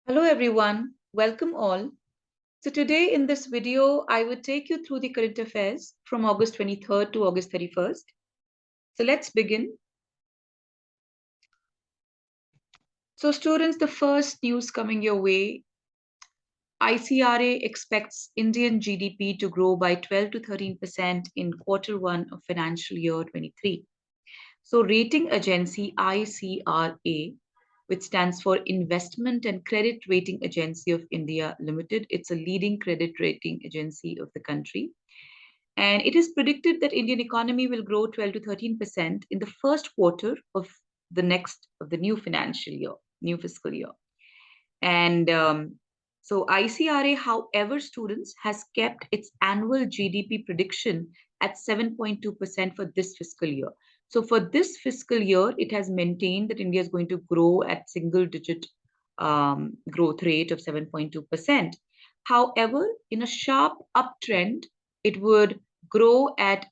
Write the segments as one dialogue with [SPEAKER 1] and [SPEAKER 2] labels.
[SPEAKER 1] Hello everyone, welcome all. So today in this video, I would take you through the current affairs from August 23rd to August 31st. So let's begin. So students, the first news coming your way, ICRA expects Indian GDP to grow by 12 to 13% in quarter one of financial year 23. So rating agency ICRA, which stands for Investment and Credit Rating Agency of India Limited. It's a leading credit rating agency of the country. And it is predicted that Indian economy will grow 12 to 13% in the first quarter of the new financial year, new fiscal year. And so ICRA, however, students, has kept its annual GDP prediction at 7.2% for this fiscal year. So for this fiscal year, it has maintained that India is going to grow at single digit growth rate of 7.2%. However, in a sharp uptrend, it would grow at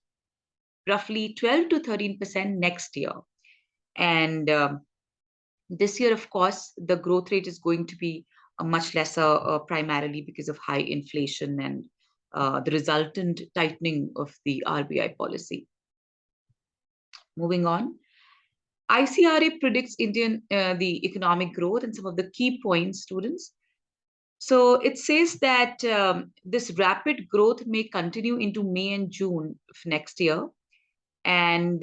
[SPEAKER 1] roughly 12 to 13% next year. And this year, of course, the growth rate is going to be much lesser, primarily because of high inflation and the resultant tightening of the RBI policy. Moving on, ICRA predicts the economic growth and some of the key points, students. So it says that this rapid growth may continue into May and June of next year. And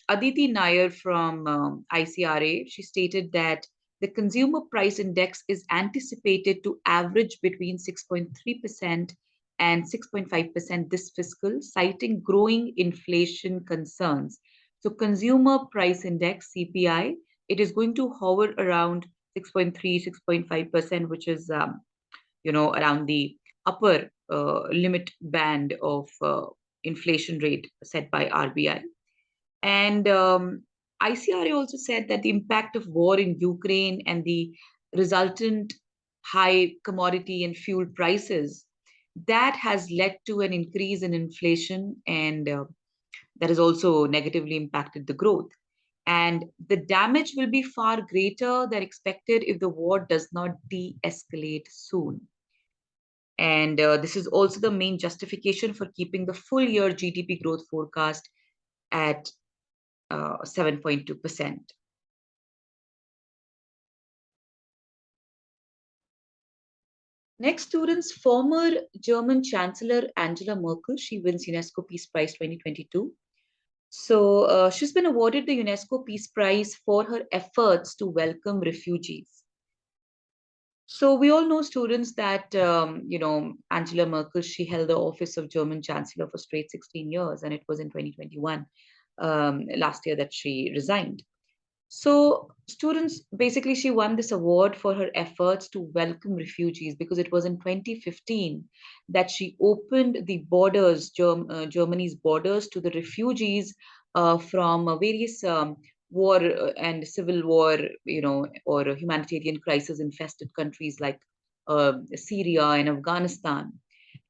[SPEAKER 1] Aditi Nair from ICRA, she stated that the consumer price index is anticipated to average between 6.3% and 6.5% this fiscal, citing growing inflation concerns. So consumer price index, CPI, it is going to hover around 6.3, 6.5%, which is, around the upper limit band of inflation rate set by RBI. And ICRA also said that the impact of war in Ukraine and the resultant high commodity and fuel prices, that has led to an increase in inflation, and that has also negatively impacted the growth. And the damage will be far greater than expected if the war does not de-escalate soon. And this is also the main justification for keeping the full year GDP growth forecast at 7.2%. Next, students, former German Chancellor Angela Merkel, she wins UNESCO Peace Prize 2022. So she's been awarded the UNESCO Peace Prize for her efforts to welcome refugees. So we all know, students, that, Angela Merkel, she held the office of German Chancellor for straight 16 years, and it was in 2021, last year, that she resigned. So students, basically, she won this award for her efforts to welcome refugees, because it was in 2015 that she opened the borders, Germany's borders, to the refugees from various war and civil war, or humanitarian crisis infested countries like Syria and Afghanistan.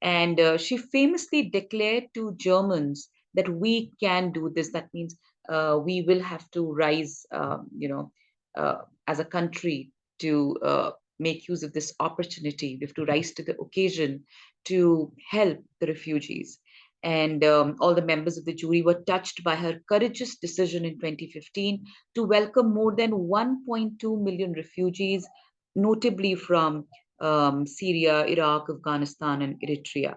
[SPEAKER 1] And she famously declared to Germans that we can do this. That means we will have to rise, as a country, to make use of this opportunity. We have to rise to the occasion to help the refugees. And all the members of the jury were touched by her courageous decision in 2015 to welcome more than 1.2 million refugees, notably from Syria, Iraq, Afghanistan, and Eritrea.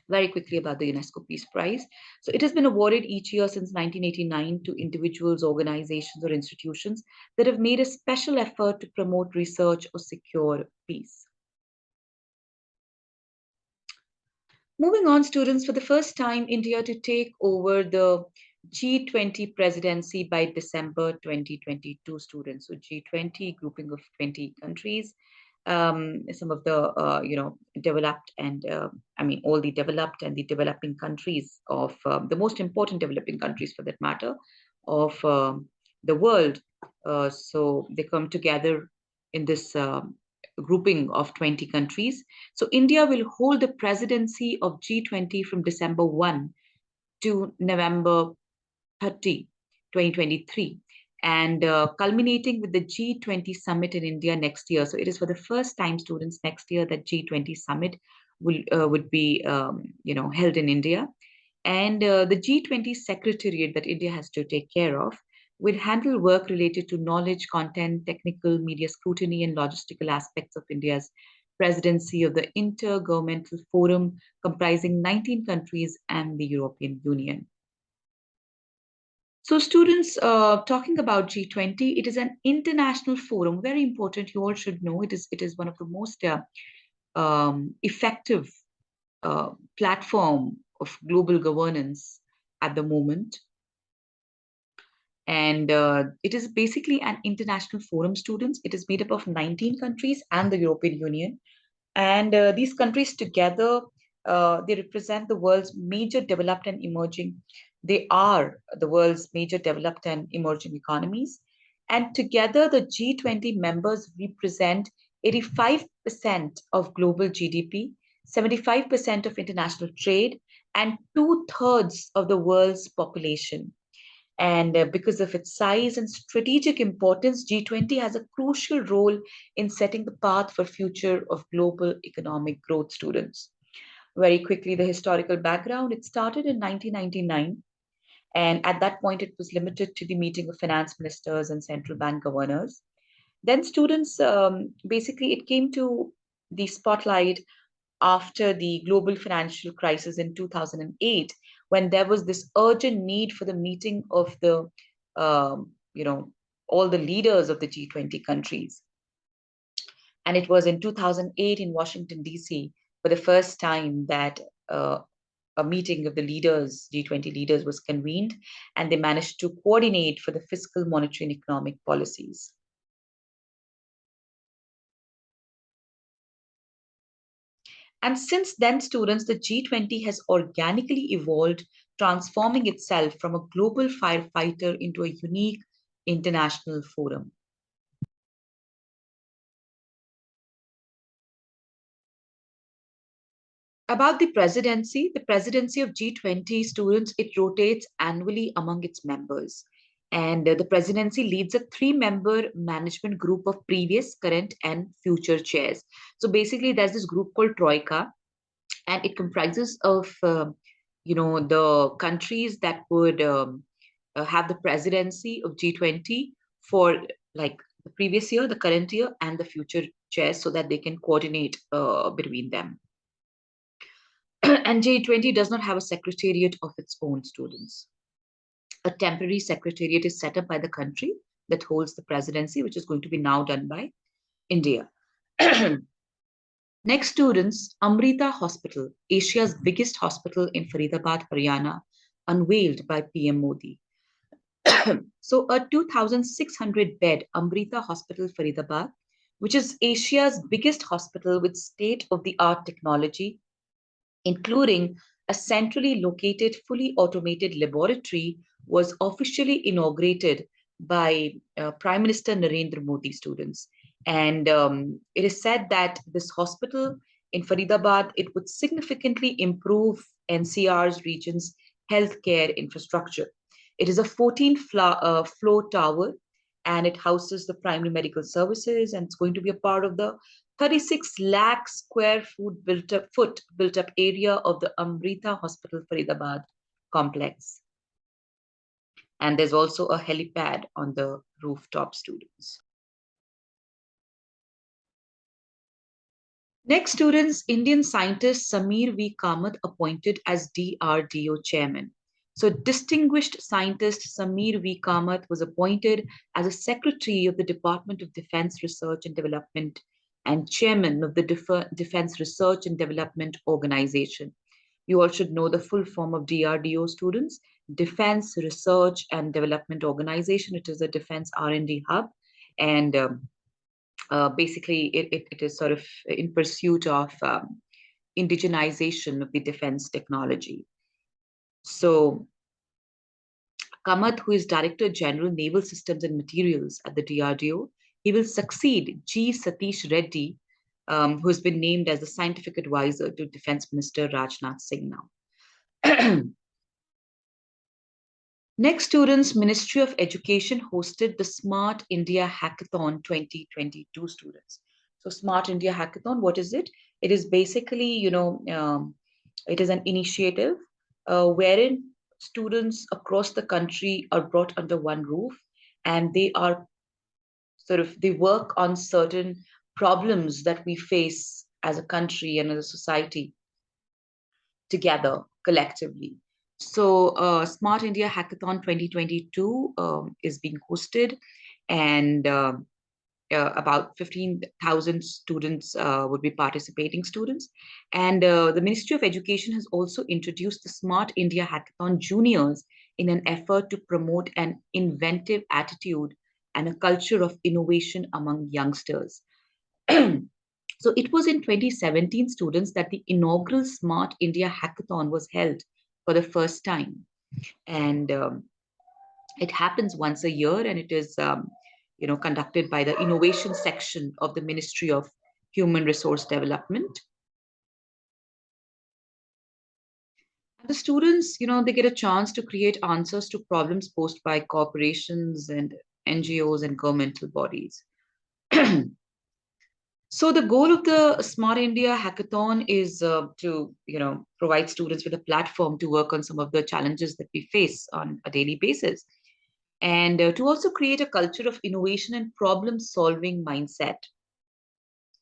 [SPEAKER 1] Very quickly about the UNESCO Peace Prize. So it has been awarded each year since 1989 to individuals, organizations, or institutions that have made a special effort to promote research or secure peace. Moving on, students, for the first time, India to take over the G20 presidency by December 2022, students. So G20, grouping of 20 countries. Some of the developed and all the developed and the developing countries of the most important developing countries, for that matter, of the world. So they come together in this grouping of 20 countries. So India will hold the presidency of G20 from December 1 to November 30, 2023. and culminating with the G20 summit in India next year. So it is for the first time, students, next year that G20 summit would be held in India, and the G20 secretariat that India has to take care of will handle work related to knowledge, content, technical, media scrutiny, and logistical aspects of India's presidency of the Intergovernmental Forum comprising 19 countries and the European Union. So, students, talking about G20, it is an international forum, very important. You all should know it is one of the most effective platform of global governance at the moment. And it is basically an international forum, students. It is made up of 19 countries and the European Union. And these countries together, they represent the world's major developed and emerging. They are the world's major developed and emerging economies. And together, the G20 members represent 85% of global GDP, 75% of international trade, and two-thirds of the world's population. And because of its size and strategic importance, G20 has a crucial role in setting the path for future of global economic growth, students. Very quickly, the historical background. It started in 1999, and at that point, it was limited to the meeting of finance ministers and central bank governors. Then students, basically, it came to the spotlight after the global financial crisis in 2008, when there was this urgent need for the meeting of the, all the leaders of the G20 countries. And it was in 2008 in Washington, D.C., for the first time that a meeting of the leaders, G20 leaders, was convened, and they managed to coordinate for the fiscal, monetary, and economic policies. And since then, students, the G20 has organically evolved, transforming itself from a global firefighter into a unique international forum. About the presidency of G20, students, it rotates annually among its members. And the presidency leads a three-member management group of previous, current, and future chairs. So basically, there's this group called Troika, and it comprises of the countries that would have the presidency of G20 for like the previous year, the current year, and the future chairs, so that they can coordinate between them. And G20 does not have a secretariat of its own, students. A temporary secretariat is set up by the country that holds the presidency, which is going to be now done by India. Next, students, Amrita Hospital, Asia's biggest hospital in Faridabad, Haryana, unveiled by PM Modi. So, a 2,600-bed Amrita Hospital, Faridabad, which is Asia's biggest hospital with state-of-the-art technology, including a centrally located, fully automated laboratory, was officially inaugurated by Prime Minister Narendra Modi, students. And it is said that this hospital in Faridabad, it would significantly improve NCR's region's healthcare infrastructure. It is a 14-floor tower, and it houses the primary medical services, and it's going to be a part of the 36 lakh square foot built up area of the Amrita Hospital Faridabad complex. And there's also a helipad on the rooftop, students. Next, students, Indian scientist Samir V. Kamath appointed as DRDO chairman. So, distinguished scientist Samir V. Kamath was appointed as a secretary of the Department of Defense Research and Development and chairman of the Defense Research and Development Organization. You all should know the full form of DRDO, students. Defense Research and Development Organization. It is a defense R&D hub, and basically it is sort of in pursuit of indigenization of the defense technology. So Kamath, who is Director General Naval Systems and Materials at the DRDO, he will succeed G. Satish Reddy, who has been named as the scientific advisor to Defense Minister Rajnath Singh now. Next, students, Ministry of Education hosted the Smart India Hackathon 2022 students. So Smart India Hackathon, what is it? It is basically, it is an initiative wherein students across the country are brought under one roof, and they are they work on certain problems that we face as a country and as a society together collectively. So, Smart India Hackathon 2022 is being hosted, and about 15,000 students would be participating students. And the Ministry of Education has also introduced the Smart India Hackathon Juniors in an effort to promote an inventive attitude and a culture of innovation among youngsters. So it was in 2017 students that the inaugural Smart India Hackathon was held for the first time. And it happens once a year, and it is conducted by the innovation section of the Ministry of Human Resource Development. The students, they get a chance to create answers to problems posed by corporations and NGOs and governmental bodies. So the goal of the Smart India Hackathon is to, provide students with a platform to work on some of the challenges that we face on a daily basis, and to also create a culture of innovation and problem-solving mindset.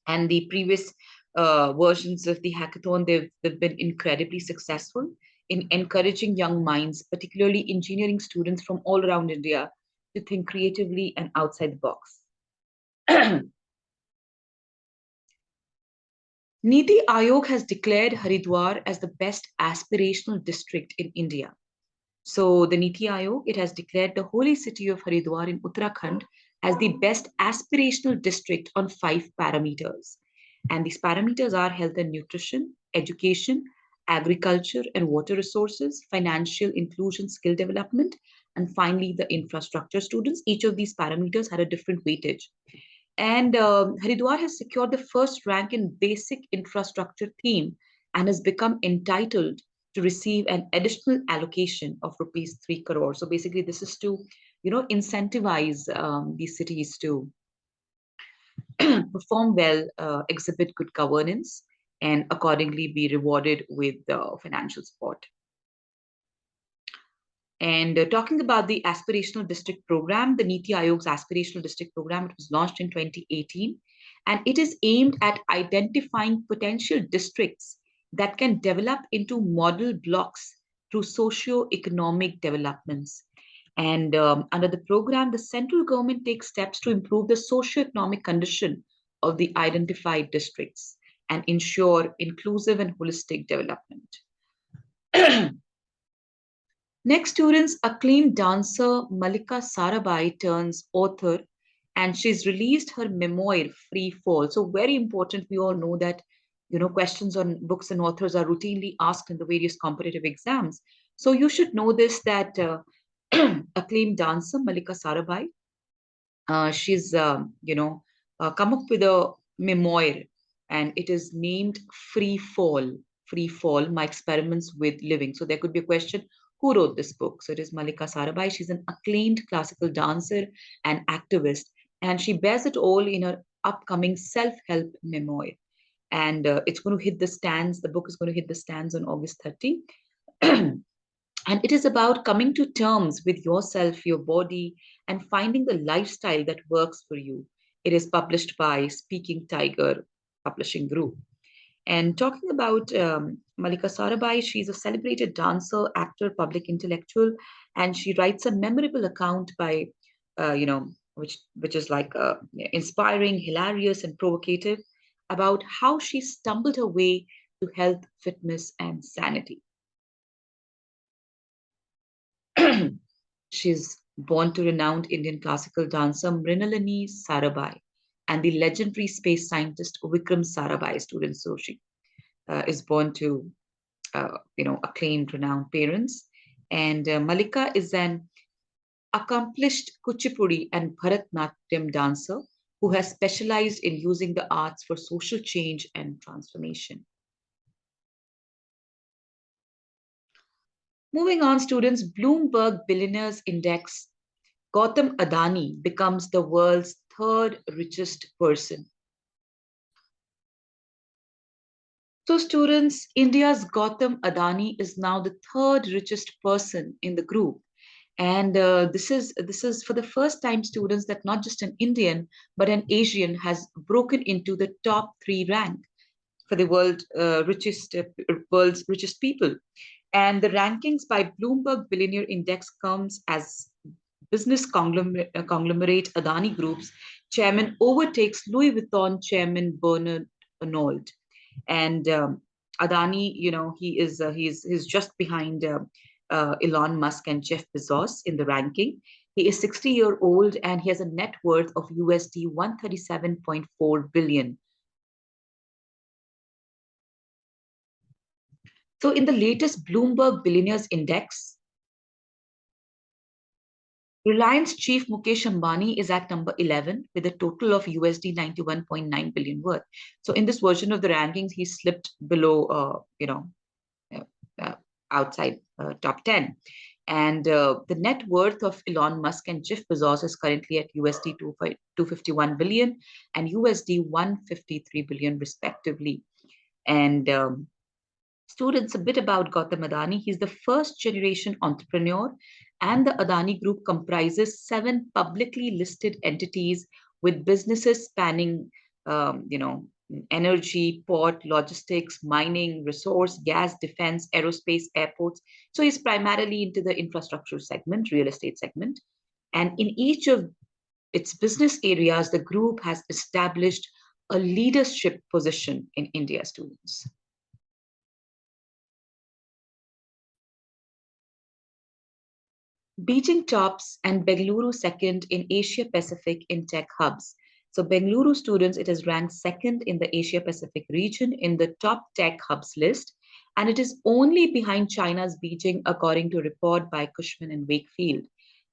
[SPEAKER 1] And the previous versions of the hackathon, they've been incredibly successful in encouraging young minds, particularly engineering students from all around India, to think creatively and outside the box. Niti Aayog has declared Haridwar as the best aspirational district in India. So the Niti Aayog, it has declared the holy city of Haridwar in Uttarakhand as the best aspirational district on 5 parameters. And these parameters are health and nutrition, education, agriculture and water resources, financial inclusion, skill development, and finally the infrastructure. Students, each of these parameters had a different weightage. And Haridwar has secured the first rank in basic infrastructure theme and has become entitled to receive an additional allocation of rupees 3 crore. So basically, this is to, incentivize these cities to perform well, exhibit good governance, and accordingly be rewarded with financial support. And talking about the Aspirational District Program, the Niti Aayog's Aspirational District Program, it was launched in 2018, and it is aimed at identifying potential districts that can develop into model blocks through socio-economic developments. And under the program, the central government takes steps to improve the socio-economic condition of the identified districts and ensure inclusive and holistic development. Next, students, acclaimed dancer Malika Sarabhai turns author, and she's released her memoir, Free Fall. So very important, we all know that, questions on books and authors are routinely asked in the various competitive exams. So you should know this, that acclaimed dancer Malika Sarabhai, she's, come up with a memoir, and it is named Free Fall. Free Fall, My Experiments with Living. So there could be a question, who wrote this book? So it is Malika Sarabhai. She's an acclaimed classical dancer and activist, and she bears it all in her upcoming self-help memoir. And it's going to hit the stands. The book is going to hit the stands on August 30. And it is about coming to terms with yourself, your body, and finding the lifestyle that works for you. It is published by Speaking Tiger Publishing Group. And talking about Malika Sarabhai, she's a celebrated dancer, actor, public intellectual, and she writes a memorable account by, which is like inspiring, hilarious, and provocative about how she stumbled her way to health, fitness, and sanity. She's born to renowned Indian classical dancer Mrinalini Sarabhai and the legendary space scientist Vikram Sarabhai, student. So she is born to, acclaimed, renowned parents. And Malika is an accomplished Kuchipudi and Bharatnatyam dancer who has specialized in using the arts for social change and transformation. Moving on, students, Bloomberg Billionaires Index, Gautam Adani becomes the world's third richest person. So students, India's Gautam Adani is now the third richest person in the group. And this is for the first time, students, that not just an Indian, but an Asian has broken into the top three rank for the world's richest people. And the rankings by Bloomberg Billionaire Index comes as business conglomerate Adani Group's chairman overtakes Louis Vuitton chairman Bernard Arnault. And Adani, he's just behind Elon Musk and Jeff Bezos in the ranking. He is 60-year-old and he has a net worth of USD 137.4 billion. So in the latest Bloomberg Billionaires Index, Reliance chief Mukesh Ambani is at number 11 with a total of USD 91.9 billion worth. So in this version of the rankings, he slipped below, uh, uh, outside top 10. And the net worth of Elon Musk and Jeff Bezos is currently at USD 251 billion and USD 153 billion respectively. And students, a bit about Gautam Adani. He's the first generation entrepreneur, and the Adani Group comprises 7 publicly listed entities with businesses spanning, energy, port, logistics, mining, resource, gas, defense, aerospace, airports. So he's primarily into the infrastructure segment, real estate segment. And in each of its business areas, the group has established a leadership position in India, students. Beijing tops and Bengaluru second in Asia Pacific in tech hubs. So Bengaluru students, it is ranked second in the Asia Pacific region in the top tech hubs list, and it is only behind China's Beijing, according to a report by Cushman and Wakefield.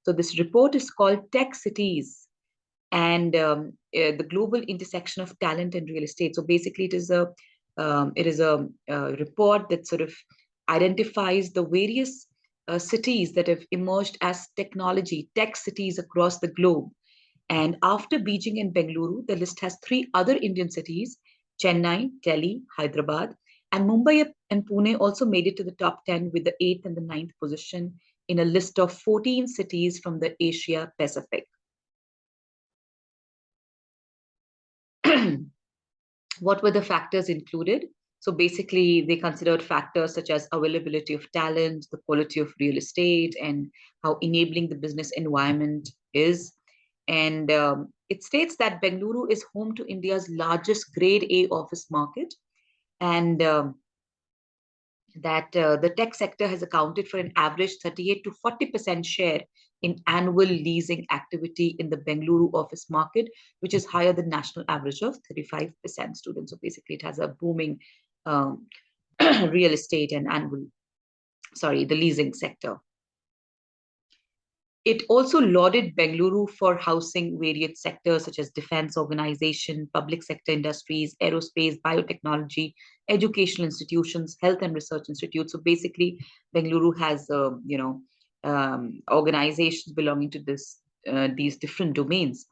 [SPEAKER 1] So this report is called Tech Cities and the global intersection of talent and real estate. So basically, it is a report that sort of identifies the various cities that have emerged as tech cities across the globe. And after Beijing and Bengaluru, the list has 3 other Indian cities: Chennai, Delhi, Hyderabad, and Mumbai and Pune also made it to the top 10 with the 8th and the 9th position in a list of 14 cities from the Asia Pacific. What were the factors included? So basically, they considered factors such as availability of talent, the quality of real estate, and how enabling the business environment is. And it states that Bengaluru is home to India's largest Grade A office market, and that the tech sector has accounted for an average 38 to 40% share in annual leasing activity in the Bengaluru office market, which is higher than national average of 35% students. So basically, it has a booming um, real estate and the leasing sector. It also lauded Bengaluru for housing various sectors such as defense organization, public sector industries, aerospace, biotechnology, educational institutions, health and research institutes. So basically, Bengaluru has, organizations belonging to these different domains.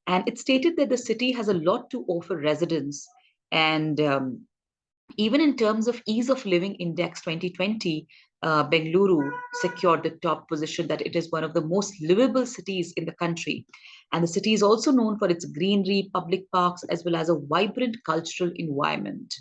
[SPEAKER 1] And it stated that the city has a lot to offer residents. And even in terms of ease of living index 2020, Bengaluru secured the top position, that it is one of the most livable cities in the country. And the city is also known for its greenery, public parks, as well as a vibrant cultural environment.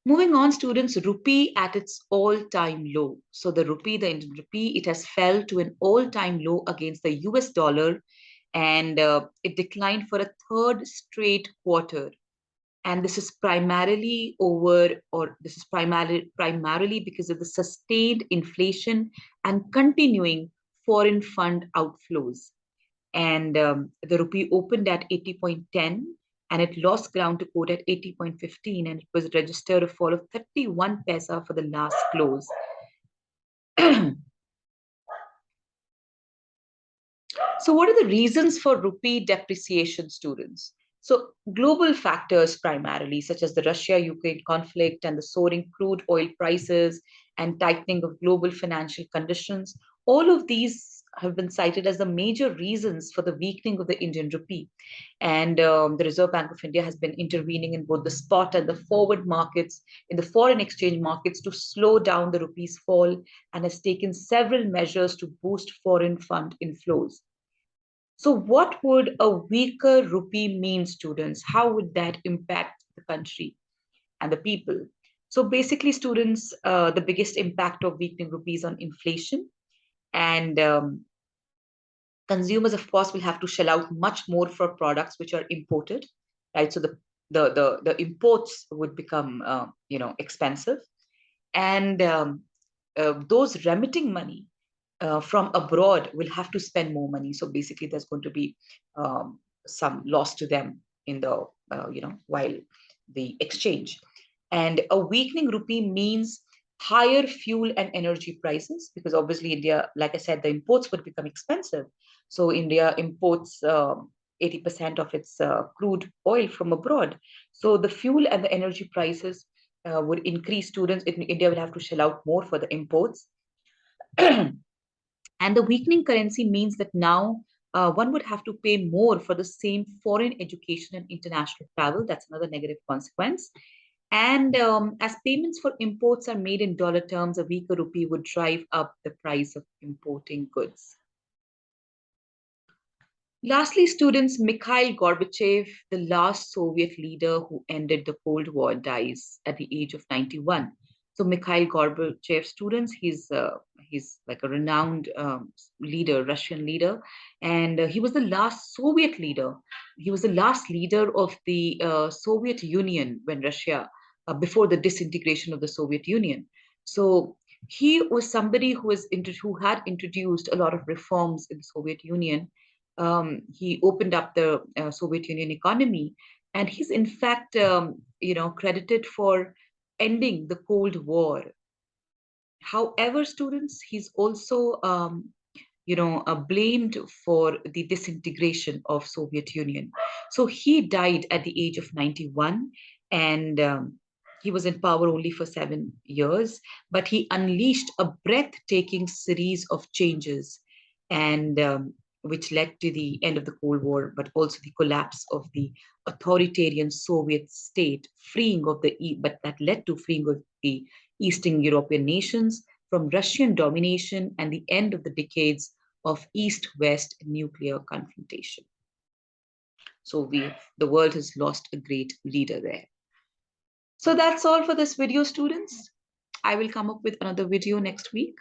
[SPEAKER 1] Moving on, students, rupee at its all-time low. So the Indian rupee, it has fell to an all-time low against the US dollar, and it declined for a third straight quarter. And this is primarily because of the sustained inflation and continuing foreign fund outflows. And the rupee opened at 80.10 and it lost ground to quote at 80.15, and it was registered a fall of 31 paisa for the last close. So what are the reasons for rupee depreciation, students? So global factors primarily, such as the Russia-Ukraine conflict and the soaring crude oil prices and tightening of global financial conditions, all of these have been cited as the major reasons for the weakening of the Indian rupee. And the Reserve Bank of India has been intervening in both the spot and the forward markets, in the foreign exchange markets, to slow down the rupee's fall, and has taken several measures to boost foreign fund inflows. So, what would a weaker rupee mean, students? How would that impact the country and the people? So, basically, students, the biggest impact of weakening rupees on inflation, and consumers, of course, will have to shell out much more for products which are imported, right? So the imports would become expensive, and those remitting money from abroad will have to spend more money. So basically, there's going to be some loss to them in the while the exchange. And a weakening rupee means higher fuel and energy prices, because obviously India, like I said, the imports would become expensive. So India imports 80% of its crude oil from abroad. So the fuel and the energy prices would increase. Students in India will have to shell out more for the imports. And the weakening currency means that now one would have to pay more for the same foreign education and international travel. That's another negative consequence. And as payments for imports are made in dollar terms, a weaker rupee would drive up the price of importing goods. Lastly, students, Mikhail Gorbachev, the last Soviet leader who ended the Cold War, dies at the age of 91. So Mikhail Gorbachev, students, he's like a renowned leader, Russian leader, and he was the last Soviet leader. He was the last leader of the Soviet Union when Russia, before the disintegration of the Soviet Union. So he was somebody who had introduced a lot of reforms in the Soviet Union. He opened up the Soviet Union economy, and he's in fact, credited for ending the Cold War. However, students, he's also, blamed for the disintegration of Soviet Union. So he died at the age of 91, and he was in power only for 7 years, but he unleashed a breathtaking series of changes, and which led to the end of the Cold War, but also the collapse of the authoritarian Soviet state, but that led to freeing of the Eastern European nations from Russian domination and the end of the decades of East-West nuclear confrontation. So the world has lost a great leader there. So that's all for this video, students. I will come up with another video next week.